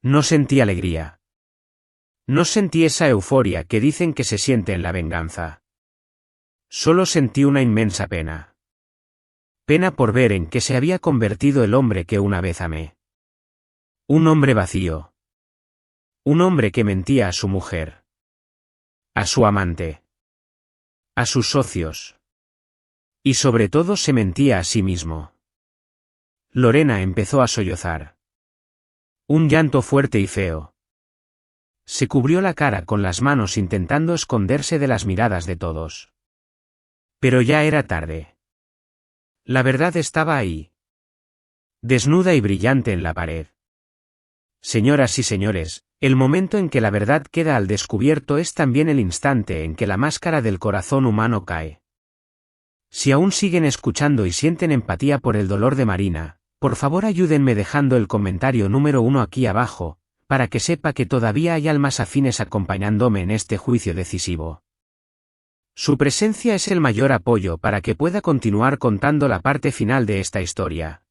No sentí alegría. No sentí esa euforia que dicen que se siente en la venganza. Solo sentí una inmensa pena. Pena por ver en qué se había convertido el hombre que una vez amé. Un hombre vacío. Un hombre que mentía a su mujer. A su amante. A sus socios. Y sobre todo se mentía a sí mismo. Lorena empezó a sollozar. Un llanto fuerte y feo. Se cubrió la cara con las manos intentando esconderse de las miradas de todos. Pero ya era tarde. La verdad estaba ahí. Desnuda y brillante en la pared. Señoras y señores, el momento en que la verdad queda al descubierto es también el instante en que la máscara del corazón humano cae. Si aún siguen escuchando y sienten empatía por el dolor de Marina, por favor ayúdenme dejando el comentario número 1 aquí abajo, para que sepa que todavía hay almas afines acompañándome en este juicio decisivo. Su presencia es el mayor apoyo para que pueda continuar contando la parte final de esta historia.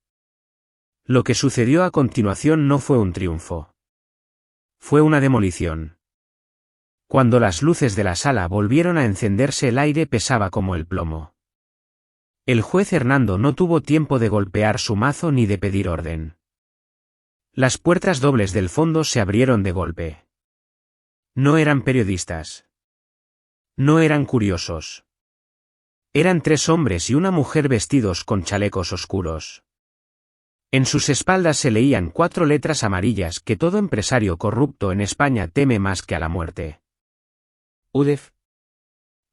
Lo que sucedió a continuación no fue un triunfo. Fue una demolición. Cuando las luces de la sala volvieron a encenderse, el aire pesaba como el plomo. El juez Hernando no tuvo tiempo de golpear su mazo ni de pedir orden. Las puertas dobles del fondo se abrieron de golpe. No eran periodistas. No eran curiosos. Eran 3 hombres y una mujer vestidos con chalecos oscuros. En sus espaldas se leían 4 letras amarillas que todo empresario corrupto en España teme más que a la muerte. UDEF.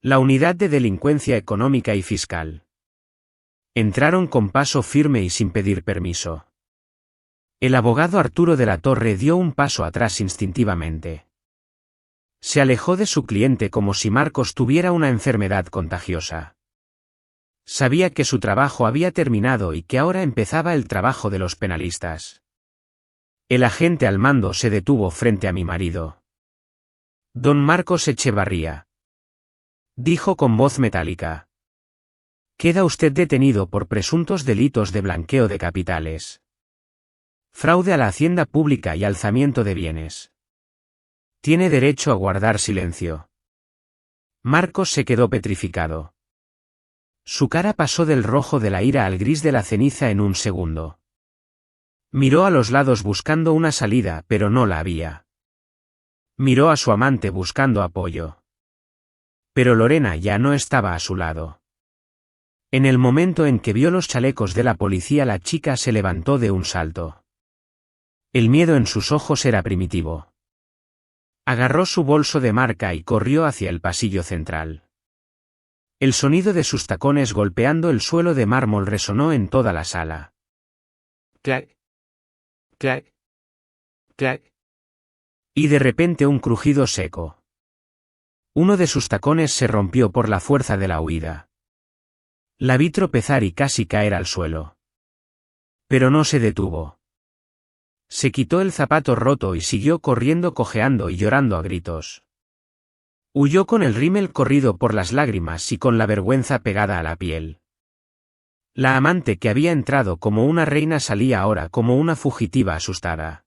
La Unidad de Delincuencia Económica y Fiscal. Entraron con paso firme y sin pedir permiso. El abogado Arturo de la Torre dio un paso atrás instintivamente. Se alejó de su cliente como si Marcos tuviera una enfermedad contagiosa. Sabía que su trabajo había terminado y que ahora empezaba el trabajo de los penalistas. El agente al mando se detuvo frente a mi marido. Don Marcos Echevarría. Dijo con voz metálica. Queda usted detenido por presuntos delitos de blanqueo de capitales. Fraude a la hacienda pública y alzamiento de bienes. Tiene derecho a guardar silencio. Marcos se quedó petrificado. Su cara pasó del rojo de la ira al gris de la ceniza en un segundo. Miró a los lados buscando una salida, pero no la había. Miró a su amante buscando apoyo. Pero Lorena ya no estaba a su lado. En el momento en que vio los chalecos de la policía, la chica se levantó de un salto. El miedo en sus ojos era primitivo. Agarró su bolso de marca y corrió hacia el pasillo central. El sonido de sus tacones golpeando el suelo de mármol resonó en toda la sala. Clac, clac, clac. Y de repente un crujido seco. Uno de sus tacones se rompió por la fuerza de la huida. La vi tropezar y casi caer al suelo. Pero no se detuvo. Se quitó el zapato roto y siguió corriendo, cojeando y llorando a gritos. Huyó con el rímel corrido por las lágrimas y con la vergüenza pegada a la piel. La amante que había entrado como una reina salía ahora como una fugitiva asustada.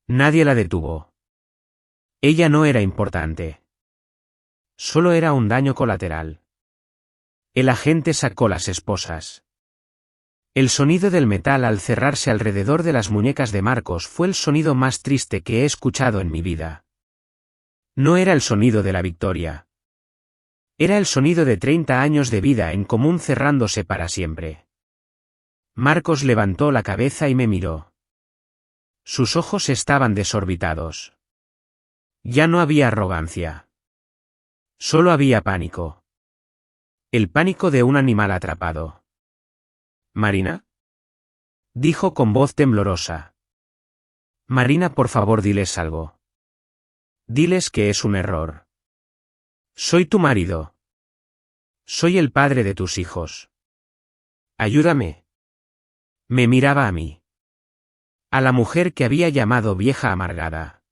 Nadie la detuvo. Ella no era importante. Solo era un daño colateral. El agente sacó las esposas. El sonido del metal al cerrarse alrededor de las muñecas de Marcos fue el sonido más triste que he escuchado en mi vida. No era el sonido de la victoria. Era el sonido de 30 años de vida en común cerrándose para siempre. Marcos levantó la cabeza y me miró. Sus ojos estaban desorbitados. Ya no había arrogancia. Solo había pánico. El pánico de un animal atrapado. ¿Marina? Dijo con voz temblorosa. Marina, por favor, diles algo. Diles que es un error. Soy tu marido. Soy el padre de tus hijos. Ayúdame. Me miraba a mí. A la mujer que había llamado vieja amargada.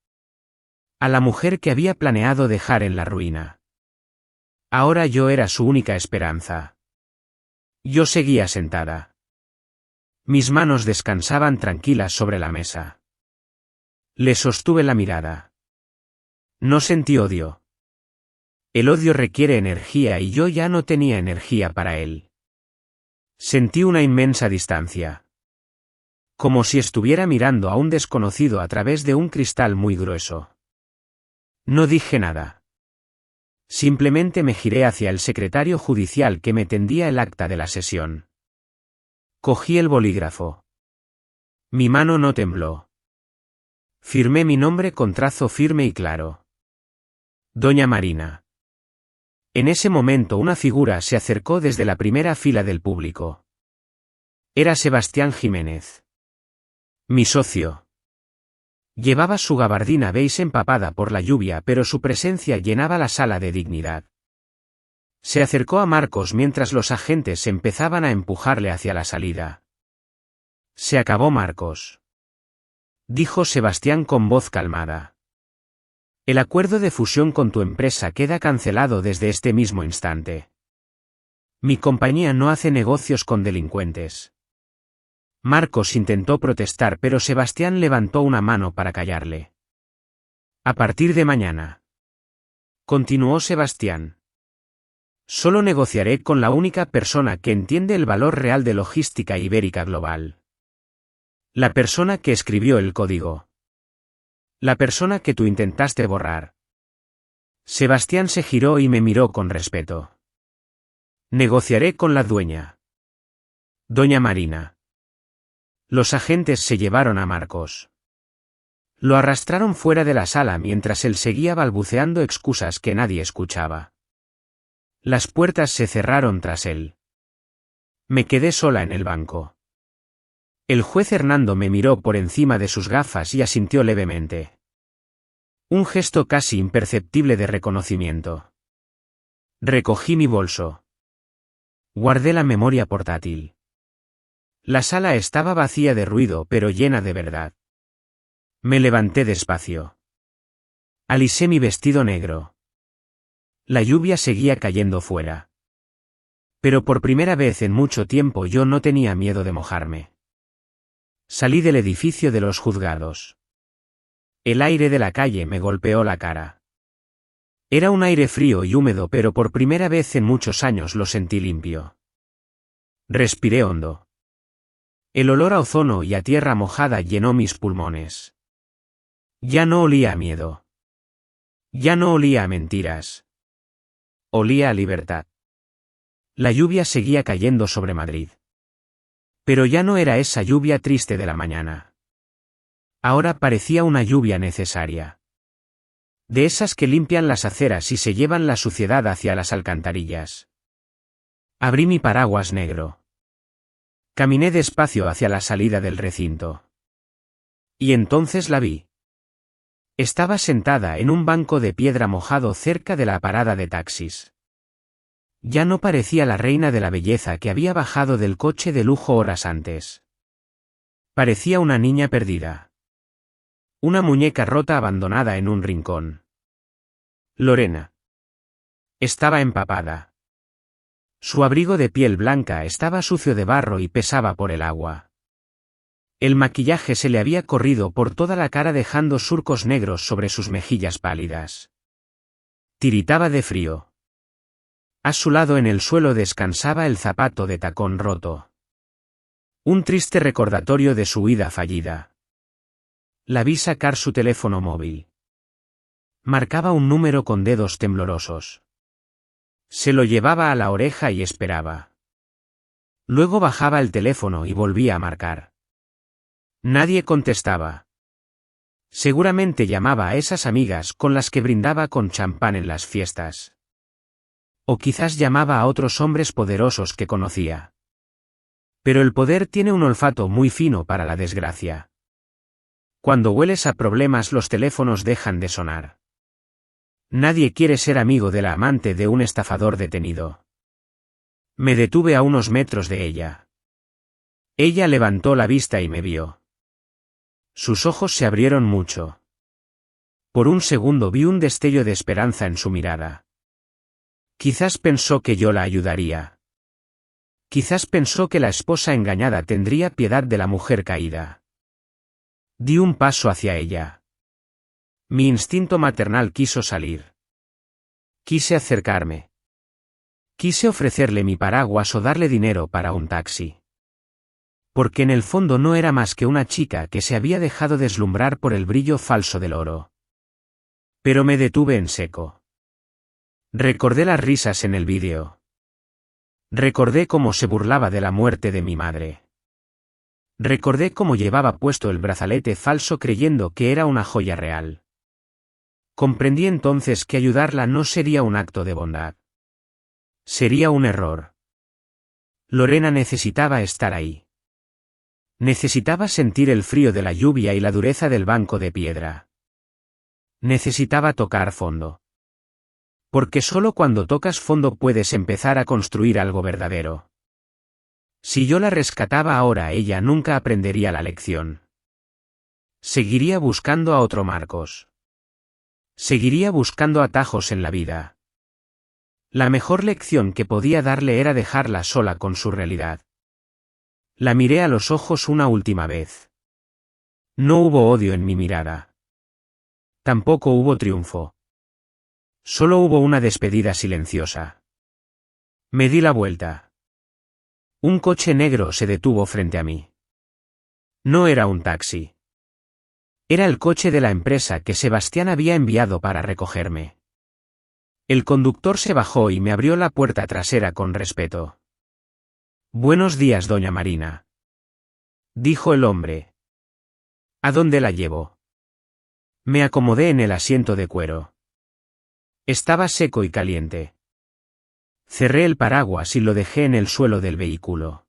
A la mujer que había planeado dejar en la ruina. Ahora yo era su única esperanza. Yo seguía sentada. Mis manos descansaban tranquilas sobre la mesa. Le sostuve la mirada. No sentí odio. El odio requiere energía y yo ya no tenía energía para él. Sentí una inmensa distancia. Como si estuviera mirando a un desconocido a través de un cristal muy grueso. No dije nada. Simplemente me giré hacia el secretario judicial que me tendía el acta de la sesión. Cogí el bolígrafo. Mi mano no tembló. Firmé mi nombre con trazo firme y claro. Doña Marina. En ese momento una figura se acercó desde la primera fila del público. Era Sebastián Jiménez. Mi socio. Llevaba su gabardina beige empapada por la lluvia, pero su presencia llenaba la sala de dignidad. Se acercó a Marcos mientras los agentes empezaban a empujarle hacia la salida. Se acabó, Marcos. Dijo Sebastián con voz calmada. El acuerdo de fusión con tu empresa queda cancelado desde este mismo instante. Mi compañía no hace negocios con delincuentes. Marcos intentó protestar, pero Sebastián levantó una mano para callarle. A partir de mañana. Continuó Sebastián. Solo negociaré con la única persona que entiende el valor real de logística ibérica global. La persona que escribió el código. La persona que tú intentaste borrar. Sebastián se giró y me miró con respeto. Negociaré con la dueña. Doña Marina. Los agentes se llevaron a Marcos. Lo arrastraron fuera de la sala mientras él seguía balbuceando excusas que nadie escuchaba. Las puertas se cerraron tras él. Me quedé sola en el banco. El juez Hernando me miró por encima de sus gafas y asintió levemente. Un gesto casi imperceptible de reconocimiento. Recogí mi bolso. Guardé la memoria portátil. La sala estaba vacía de ruido pero llena de verdad. Me levanté despacio. Alisé mi vestido negro. La lluvia seguía cayendo fuera. Pero por primera vez en mucho tiempo yo no tenía miedo de mojarme. Salí del edificio de los juzgados. El aire de la calle me golpeó la cara. Era un aire frío y húmedo, pero por primera vez en muchos años lo sentí limpio. Respiré hondo. El olor a ozono y a tierra mojada llenó mis pulmones. Ya no olía a miedo. Ya no olía a mentiras. Olía a libertad. La lluvia seguía cayendo sobre Madrid. Pero ya no era esa lluvia triste de la mañana. Ahora parecía una lluvia necesaria. De esas que limpian las aceras y se llevan la suciedad hacia las alcantarillas. Abrí mi paraguas negro. Caminé despacio hacia la salida del recinto. Y entonces la vi. Estaba sentada en un banco de piedra mojado cerca de la parada de taxis. Ya no parecía la reina de la belleza que había bajado del coche de lujo horas antes. Parecía una niña perdida. Una muñeca rota abandonada en un rincón. Lorena. Estaba empapada. Su abrigo de piel blanca estaba sucio de barro y pesaba por el agua. El maquillaje se le había corrido por toda la cara dejando surcos negros sobre sus mejillas pálidas. Tiritaba de frío. A su lado en el suelo descansaba el zapato de tacón roto. Un triste recordatorio de su huida fallida. La vi sacar su teléfono móvil. Marcaba un número con dedos temblorosos. Se lo llevaba a la oreja y esperaba. Luego bajaba el teléfono y volvía a marcar. Nadie contestaba. Seguramente llamaba a esas amigas con las que brindaba con champán en las fiestas. O quizás llamaba a otros hombres poderosos que conocía. Pero el poder tiene un olfato muy fino para la desgracia. Cuando hueles a problemas los teléfonos dejan de sonar. Nadie quiere ser amigo de la amante de un estafador detenido. Me detuve a unos metros de ella. Ella levantó la vista y me vio. Sus ojos se abrieron mucho. Por un segundo vi un destello de esperanza en su mirada. Quizás pensó que yo la ayudaría. Quizás pensó que la esposa engañada tendría piedad de la mujer caída. Di un paso hacia ella. Mi instinto maternal quiso salir. Quise acercarme. Quise ofrecerle mi paraguas o darle dinero para un taxi. Porque en el fondo no era más que una chica que se había dejado deslumbrar por el brillo falso del oro. Pero me detuve en seco. Recordé las risas en el vídeo. Recordé cómo se burlaba de la muerte de mi madre. Recordé cómo llevaba puesto el brazalete falso creyendo que era una joya real. Comprendí entonces que ayudarla no sería un acto de bondad. Sería un error. Lorena necesitaba estar ahí. Necesitaba sentir el frío de la lluvia y la dureza del banco de piedra. Necesitaba tocar fondo. Porque solo cuando tocas fondo puedes empezar a construir algo verdadero. Si yo la rescataba ahora, ella nunca aprendería la lección. Seguiría buscando a otro Marcos. Seguiría buscando atajos en la vida. La mejor lección que podía darle era dejarla sola con su realidad. La miré a los ojos una última vez. No hubo odio en mi mirada. Tampoco hubo triunfo. Solo hubo una despedida silenciosa. Me di la vuelta. Un coche negro se detuvo frente a mí. No era un taxi. Era el coche de la empresa que Sebastián había enviado para recogerme. El conductor se bajó y me abrió la puerta trasera con respeto. «Buenos días, doña Marina», dijo el hombre. «¿A dónde la llevo?» Me acomodé en el asiento de cuero. Estaba seco y caliente. Cerré el paraguas y lo dejé en el suelo del vehículo.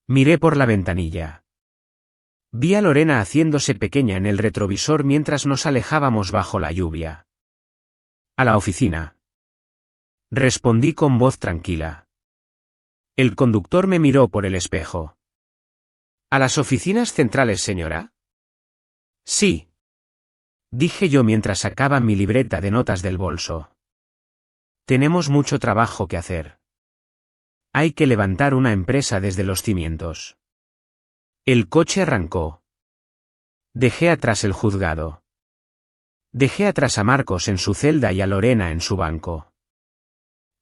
Miré por la ventanilla. Vi a Lorena haciéndose pequeña en el retrovisor mientras nos alejábamos bajo la lluvia. «A la oficina», respondí con voz tranquila. El conductor me miró por el espejo. «¿A las oficinas centrales, señora?» «Sí», dije yo mientras sacaba mi libreta de notas del bolso. «Tenemos mucho trabajo que hacer. Hay que levantar una empresa desde los cimientos». El coche arrancó. Dejé atrás el juzgado. Dejé atrás a Marcos en su celda y a Lorena en su banco.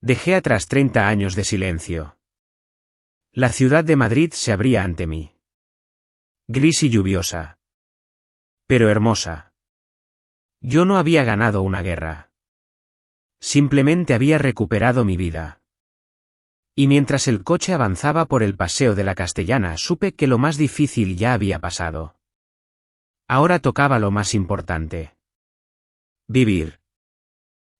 Dejé atrás 30 años de silencio. La ciudad de Madrid se abría ante mí. Gris y lluviosa. Pero hermosa. Yo no había ganado una guerra. Simplemente había recuperado mi vida. Y mientras el coche avanzaba por el paseo de la Castellana supe que lo más difícil ya había pasado. Ahora tocaba lo más importante. Vivir.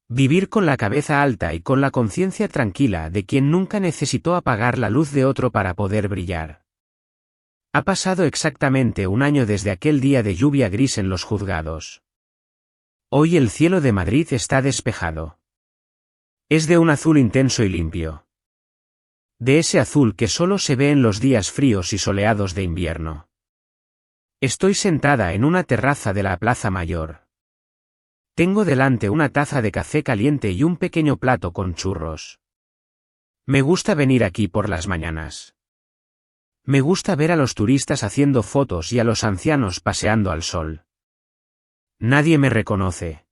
Vivir con la cabeza alta y con la conciencia tranquila de quien nunca necesitó apagar la luz de otro para poder brillar. Ha pasado exactamente un año desde aquel día de lluvia gris en los juzgados. Hoy el cielo de Madrid está despejado. Es de un azul intenso y limpio. De ese azul que solo se ve en los días fríos y soleados de invierno. Estoy sentada en una terraza de la Plaza Mayor. Tengo delante una taza de café caliente y un pequeño plato con churros. Me gusta venir aquí por las mañanas. Me gusta ver a los turistas haciendo fotos y a los ancianos paseando al sol. Nadie me reconoce.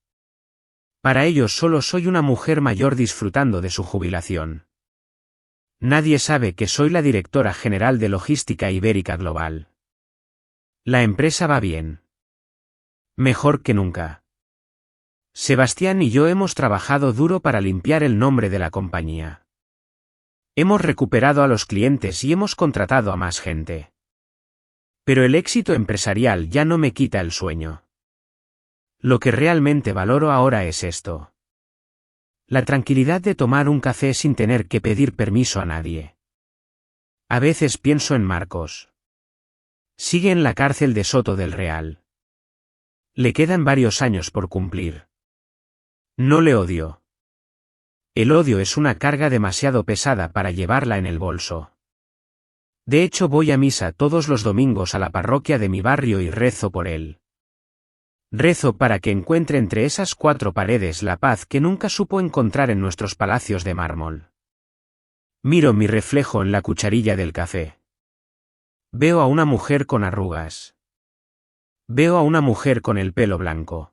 Para ellos solo soy una mujer mayor disfrutando de su jubilación. Nadie sabe que soy la directora general de Logística Ibérica Global. La empresa va bien. Mejor que nunca. Sebastián y yo hemos trabajado duro para limpiar el nombre de la compañía. Hemos recuperado a los clientes y hemos contratado a más gente. Pero el éxito empresarial ya no me quita el sueño. Lo que realmente valoro ahora es esto. La tranquilidad de tomar un café sin tener que pedir permiso a nadie. A veces pienso en Marcos. Sigue en la cárcel de Soto del Real. Le quedan varios años por cumplir. No le odio. El odio es una carga demasiado pesada para llevarla en el bolso. De hecho, voy a misa todos los domingos a la parroquia de mi barrio y rezo por él. Rezo para que encuentre entre esas 4 paredes la paz que nunca supo encontrar en nuestros palacios de mármol. Miro mi reflejo en la cucharilla del café. Veo a una mujer con arrugas. Veo a una mujer con el pelo blanco.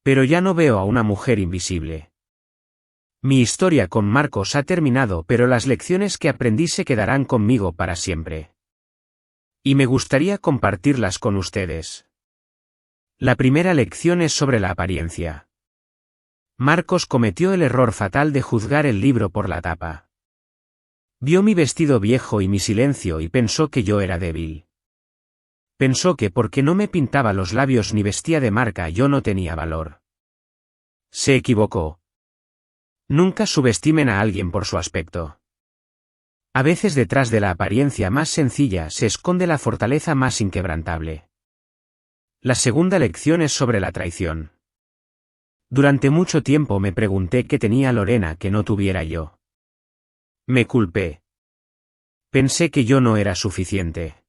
Pero ya no veo a una mujer invisible. Mi historia con Marcos ha terminado, pero las lecciones que aprendí se quedarán conmigo para siempre. Y me gustaría compartirlas con ustedes. La primera lección es sobre la apariencia. Marcos cometió el error fatal de juzgar el libro por la tapa. Vio mi vestido viejo y mi silencio y pensó que yo era débil. Pensó que porque no me pintaba los labios ni vestía de marca yo no tenía valor. Se equivocó. Nunca subestimen a alguien por su aspecto. A veces detrás de la apariencia más sencilla se esconde la fortaleza más inquebrantable. La segunda lección es sobre la traición. Durante mucho tiempo me pregunté qué tenía Lorena que no tuviera yo. Me culpé. Pensé que yo no era suficiente.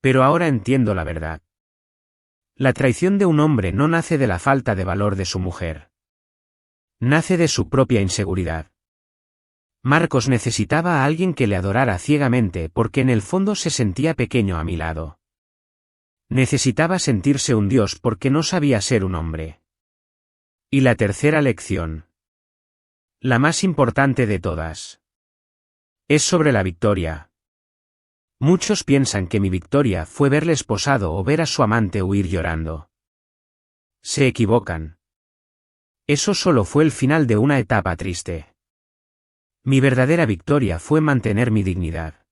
Pero ahora entiendo la verdad. La traición de un hombre no nace de la falta de valor de su mujer. Nace de su propia inseguridad. Marcos necesitaba a alguien que le adorara ciegamente porque en el fondo se sentía pequeño a mi lado. Necesitaba sentirse un dios porque no sabía ser un hombre. Y la tercera lección. La más importante de todas. Es sobre la victoria. Muchos piensan que mi victoria fue verle esposado o ver a su amante huir llorando. Se equivocan. Eso solo fue el final de una etapa triste. Mi verdadera victoria fue mantener mi dignidad.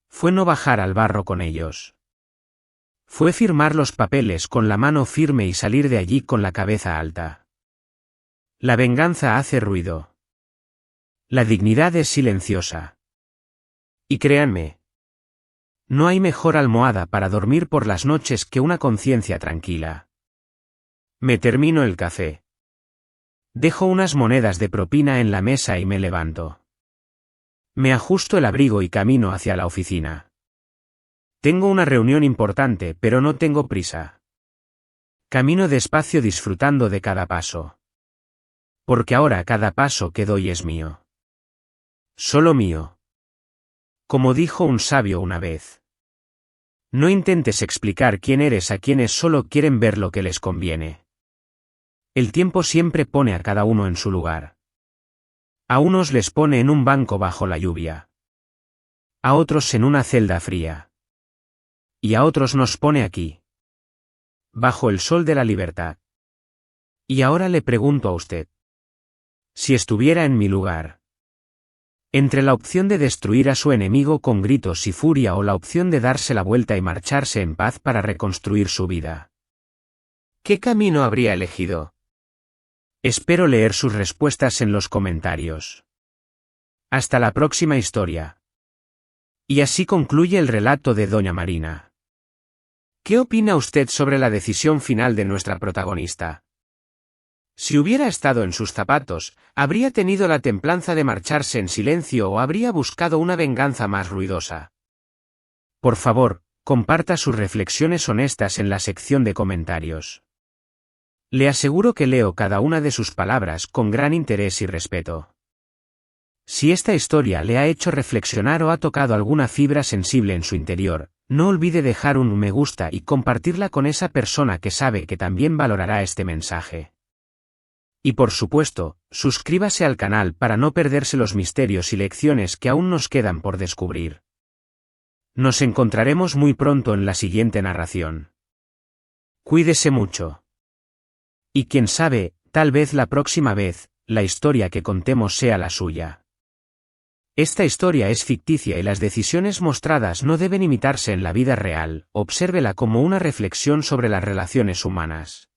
Fue no bajar al barro con ellos. Fue firmar los papeles con la mano firme y salir de allí con la cabeza alta. La venganza hace ruido. La dignidad es silenciosa. Y créanme, no hay mejor almohada para dormir por las noches que una conciencia tranquila. Me termino el café. Dejo unas monedas de propina en la mesa y me levanto. Me ajusto el abrigo y camino hacia la oficina. Tengo una reunión importante, pero no tengo prisa. Camino despacio disfrutando de cada paso. Porque ahora cada paso que doy es mío. Solo mío. Como dijo un sabio una vez. No intentes explicar quién eres a quienes solo quieren ver lo que les conviene. El tiempo siempre pone a cada uno en su lugar. A unos les pone en un banco bajo la lluvia. A otros en una celda fría. Y a otros nos pone aquí. Bajo el sol de la libertad. Y ahora le pregunto a usted. Si estuviera en mi lugar. Entre la opción de destruir a su enemigo con gritos y furia o la opción de darse la vuelta y marcharse en paz para reconstruir su vida. ¿Qué camino habría elegido? Espero leer sus respuestas en los comentarios. Hasta la próxima historia. Y así concluye el relato de Doña Marina. ¿Qué opina usted sobre la decisión final de nuestra protagonista? Si hubiera estado en sus zapatos, ¿habría tenido la templanza de marcharse en silencio o habría buscado una venganza más ruidosa? Por favor, comparta sus reflexiones honestas en la sección de comentarios. Le aseguro que leo cada una de sus palabras con gran interés y respeto. Si esta historia le ha hecho reflexionar o ha tocado alguna fibra sensible en su interior, no olvide dejar un me gusta y compartirla con esa persona que sabe que también valorará este mensaje. Y por supuesto, suscríbase al canal para no perderse los misterios y lecciones que aún nos quedan por descubrir. Nos encontraremos muy pronto en la siguiente narración. Cuídese mucho. Y quién sabe, tal vez la próxima vez, la historia que contemos sea la suya. Esta historia es ficticia y las decisiones mostradas no deben imitarse en la vida real, obsérvela como una reflexión sobre las relaciones humanas.